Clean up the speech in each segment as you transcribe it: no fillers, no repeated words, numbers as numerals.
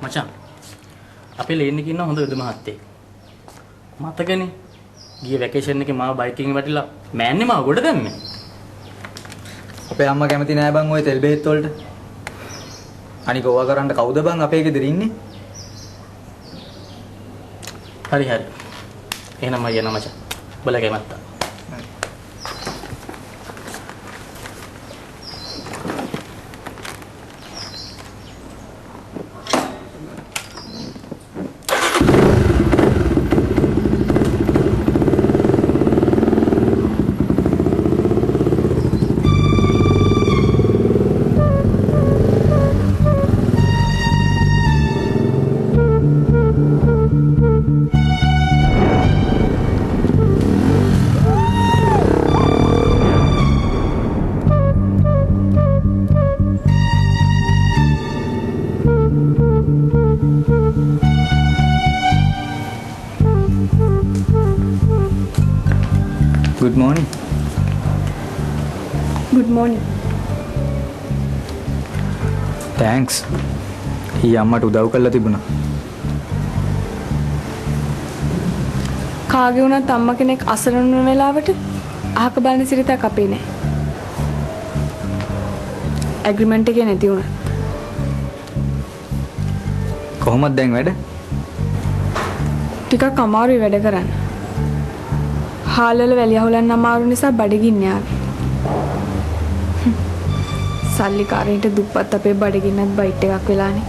මචං අපේ ලේන් එකේ ඉන්න හොඳ යුද මහත්තයෙක් මතකනේ ගිය වැකේෂන් එකේ මාව බයික් එකෙන් වැටිලා මෑන්නේ මාව ගොඩ දැම්මේ අපේ අම්මා කැමති නෑ බං ඔය තෙල් බෙහෙත් වලට අනික ඕවා කරන්න කවුද බං අපේ ගෙදර ඉන්නේ හරි එහෙනම් මම යනවා මචං බලගේ මත්තා Good morning. Good morning. Thanks. ඊ අම්මට උදව් කරලා තිබුණා. කාගේ වුණත් අම්මා කෙනෙක් අසරණ වෙන වෙලාවට අහක බලන සිරිතක් අපේ නෑ. ඇග්‍රීමන්ට් එකේ නැති වුණා. කොහොමද දැන් වැඩ? ටිකක් අමාරුයි වැඩ කරන්න. හාල්වල වැලිය හොලන්න අමාරු නිසා බඩගින්න ආවේ. සල්ලිකාරයින්ට දුප්පත් අපේ බඩගින්නත් බයිට් එකක් වෙලානේ.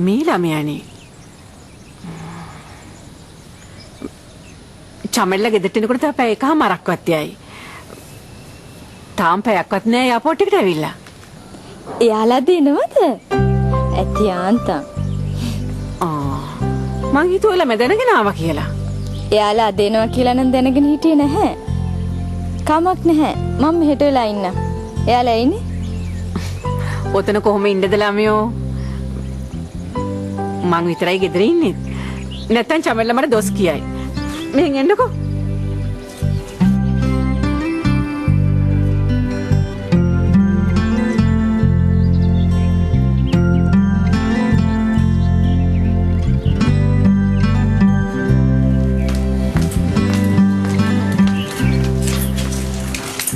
මේ ළමයානේ චමෙල්ල ගෙදරට එනකොට තව පැය එකමාරක්වත් යයි. තාම පැයක්වත් නෑ එයාපෝට් එකට ඇවිල්ලා. එයාලා දෙනවද? ඇති ආන්තා. මං හිතුවල මම දැනගෙන ආවා කියලා. එයාලා දෙනවා කියලා නම් දැනගෙන හිටියේ නැහැ. කමක් නැහැ. මම මෙහෙට වෙලා ඉන්න. එයාලා එන්නේ? ඔතන කොහොම ඉන්නද ළමයෝ? මං විතරයි ගෙදර ඉන්නේ. නැත්තම් චමෙල්ල මට දොස් කියයි. මෙහෙන් එන්නකෝ.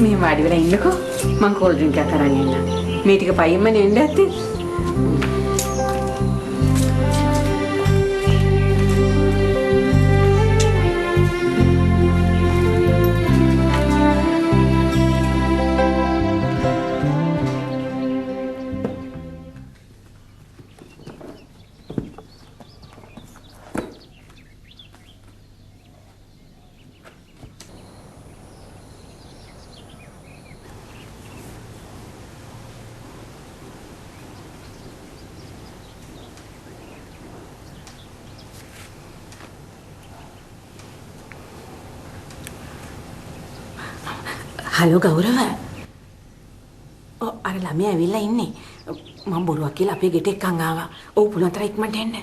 මේ වාඩි වෙලා ඉන්නකෝ. මං කෝල් ඩ්‍රින්ක් එකක් අරන් එන්නම්. මේ ටික පයින්ම නෙන්න ඇත්තේ. හලෝ ගෞරව. අර ළමයා ඇවිල්ලා ඉන්නේ. මම බොරුවක් කියලා අපේ ගෙට එක්කන් ආවා. ඔව් පුළුවන් තරම් ඉක්මනට එන්න.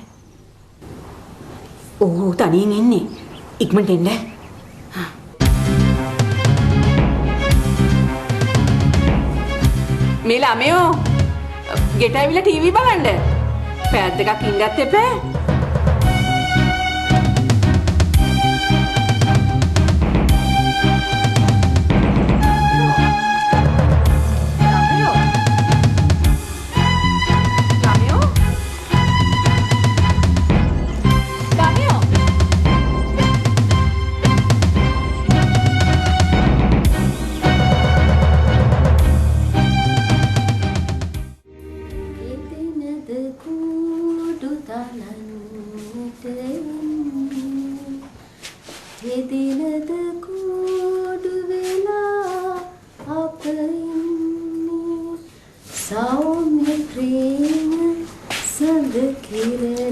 ඔව් තනියෙන් ඉන්නේ. ඉක්මනට එන්න. මේ ළමයෝ ගෙට ඇවිල්ලා ටීවී බලන්න. පැය දෙකක් ඉන්නත් එපා. සෞම්‍ය ප්‍රේම සඳ කිරණේ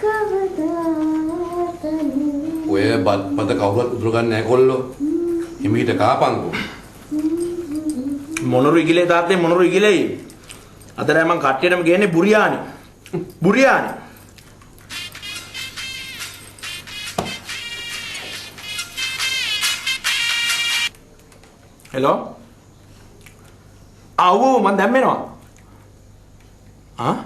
කවදාතනි ඔය බත් කවුරුත් උදුර ගන්න නැහැ කොල්ලෝ. හිමීට කාපන්කෝ. මොනරු ඉගිලේ තාත්තේ මොනරු ඉගිලේ. අදට මම කට්ටියටම ගේන්නේ බුරියානි. බුරියානි. හෙලෝ. ආව් මම දැන් මෙනවා. ආ?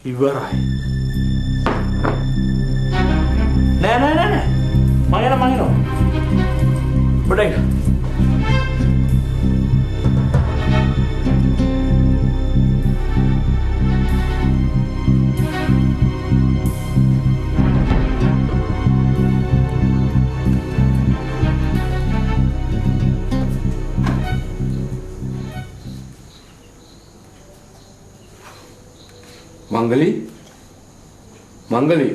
ඉවරයි. නෑ. මම යනවා. බඩේ. මංගලි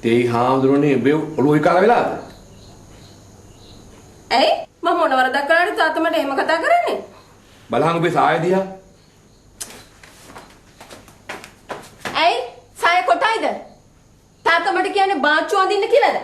තේ හාමුදුරනේ බේ ඔළුව විකාර වෙලාද? ඇයි මම මොන වරදක් කළාද තාත්තා මට එහෙම කතා කරන්නේ? බලහන් ඔබේ සාය දිහා. ඇයි සාය කොටයිද? තාත්තා මට කියන්නේ බාච්චු අඳින්න කියලාද?